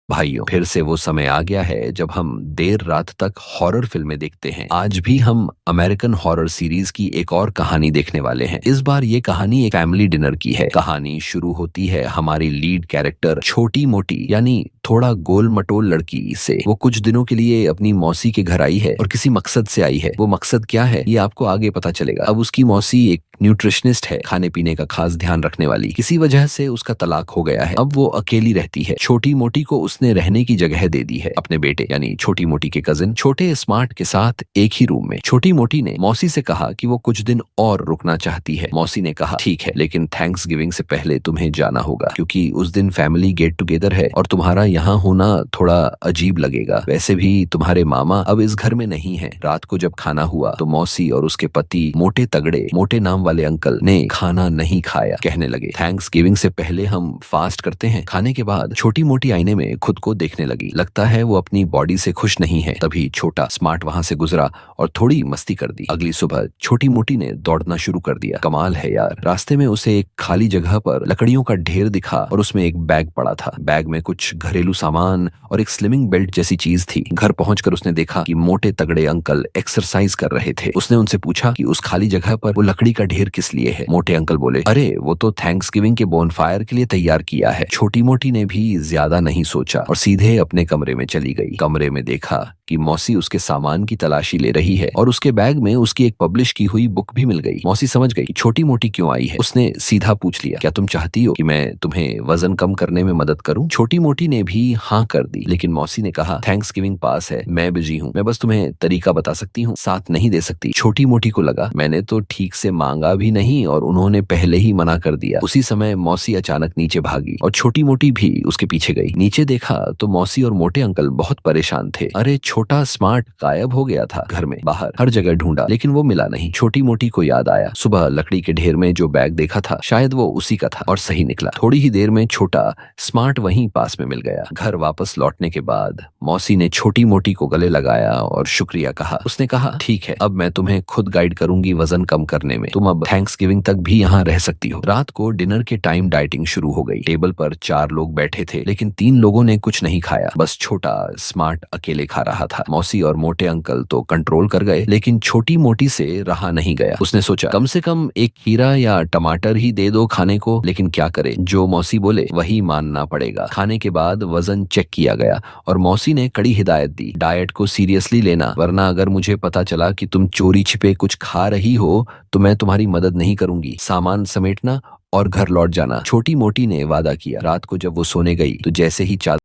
भाइयों, फिर से वो समय आ गया है जब हम देर रात तक हॉरर फिल्में देखते हैं। आज भी हम अमेरिकन हॉरर सीरीज की एक और कहानी देखने वाले हैं। इस बार ये कहानी एक फैमिली डिनर की है। कहानी शुरू होती है हमारी लीड कैरेक्टर छोटी मोटी यानी थोड़ा गोल मटोल लड़की से। वो कुछ दिनों के लिए अपनी मौसी के घर आई है और किसी मकसद से आई है। वो मकसद क्या है ये आपको आगे पता चलेगा। अब उसकी मौसी एक न्यूट्रिशनिस्ट है, खाने पीने का खास ध्यान रखने वाली। किसी वजह से उसका तलाक हो गया है। अब वो अकेली रहती है। छोटी मोटी को उसने रहने की जगह दे दी है अपने बेटे यानी छोटी मोटी के कजिन छोटे स्मार्ट के साथ एक ही रूम में। छोटी मोटी ने मौसी से कहा कि वो कुछ दिन और रुकना चाहती है। मौसी ने कहा ठीक है, लेकिन थैंक्स गिविंग से पहले तुम्हें जाना होगा क्योंकि उस दिन फैमिली गेट टुगेदर है और तुम्हारा यहाँ होना थोड़ा अजीब लगेगा। वैसे भी तुम्हारे मामा अब इस घर में नहीं है। रात को जब खाना हुआ तो मौसी और उसके पति मोटे तगड़े मोटे नाम वाले अंकल ने खाना नहीं खाया। कहने लगे थैंक्स गिविंग से पहले हम फास्ट करते हैं। खाने के बाद छोटी मोटी आईने में खुद को देखने लगी। लगता है वो अपनी बॉडी से खुश नहीं है। तभी छोटा स्मार्ट वहां से गुजरा और थोड़ी मस्ती कर दी। अगली सुबह छोटी मोटी ने दौड़ना शुरू कर दिया। कमाल है यार, रास्ते में उसे एक खाली जगह पर लकड़ियों का ढेर दिखा और उसमें एक बैग पड़ा था। बैग में कुछ घरेलू सामान और एक स्लिमिंग बेल्ट जैसी चीज थी। घर पहुंचकर उसने देखा कि मोटे तगड़े अंकल एक्सरसाइज कर रहे थे। उसने उनसे पूछा कि उस खाली जगह पर वो लकड़ी का ढेर किस लिए है। मोटे अंकल बोले अरे वो तो थैंक्स गिविंग के बोनफायर के लिए तैयार किया है। छोटी मोटी ने भी ज्यादा नहीं सोचा और सीधे अपने कमरे में चली गई। कमरे में देखा कि मौसी उसके सामान की तलाशी ले रही है और उसके बैग में उसकी एक पब्लिश की हुई बुक भी मिल गई। मौसी समझ गई कि छोटी मोटी क्यों आई है। उसने सीधा पूछ लिया क्या तुम चाहती हो कि मैं तुम्हें वजन कम करने में मदद करूं? छोटी मोटी ने भी हाँ कर दी, लेकिन मौसी ने कहा थैंक्स गिविंग पास है, मैं बिजी हूँ, मैं बस तुम्हें तरीका बता सकती हूँ, साथ नहीं दे सकती। छोटी मोटी को लगा मैंने तो ठीक से मांगा भी नहीं और उन्होंने पहले ही मना कर दिया। उसी समय मौसी अचानक नीचे भागी और छोटी मोटी भी उसके पीछे गई। नीचे देखा तो मौसी और मोटे अंकल बहुत परेशान थे। अरे छोटा स्मार्ट गायब हो गया था। घर में बाहर हर जगह ढूंढा लेकिन वो मिला नहीं। छोटी मोटी को याद आया सुबह लकड़ी के ढेर में जो बैग देखा था शायद वो उसी का था और सही निकला। थोड़ी ही देर में छोटा स्मार्ट वहीं पास में मिल गया। घर वापस लौटने के बाद मौसी ने छोटी मोटी को गले लगाया और शुक्रिया कहा। उसने कहा ठीक है, अब मैं तुम्हें खुद गाइड करूंगी वजन कम करने में। तुम अब थैंक्स गिविंग तक भी यहाँ रह सकती हो। रात को डिनर के टाइम डाइटिंग शुरू हो गई। टेबल पर 4 लोग बैठे थे लेकिन 3 लोगों ने कुछ नहीं खाया। बस छोटा स्मार्ट अकेले खा रहा था। मौसी और मोटे अंकल तो कंट्रोल कर गए लेकिन छोटी मोटी से रहा नहीं गया। उसने सोचा कम से कम एक खीरा या टमाटर ही दे दो खाने को, लेकिन क्या करे, जो मौसी बोले वही मानना पड़ेगा। खाने के बाद वजन चेक किया गया और मौसी ने कड़ी हिदायत दी डाइट को सीरियसली लेना, वरना अगर मुझे पता चला कि तुम चोरी छिपे कुछ खा रही हो तो मैं तुम्हारी मदद नहीं करूंगी। सामान समेटना और घर लौट जाना। छोटी मोटी ने वादा किया। रात को जब वो सोने गई तो जैसे ही चादर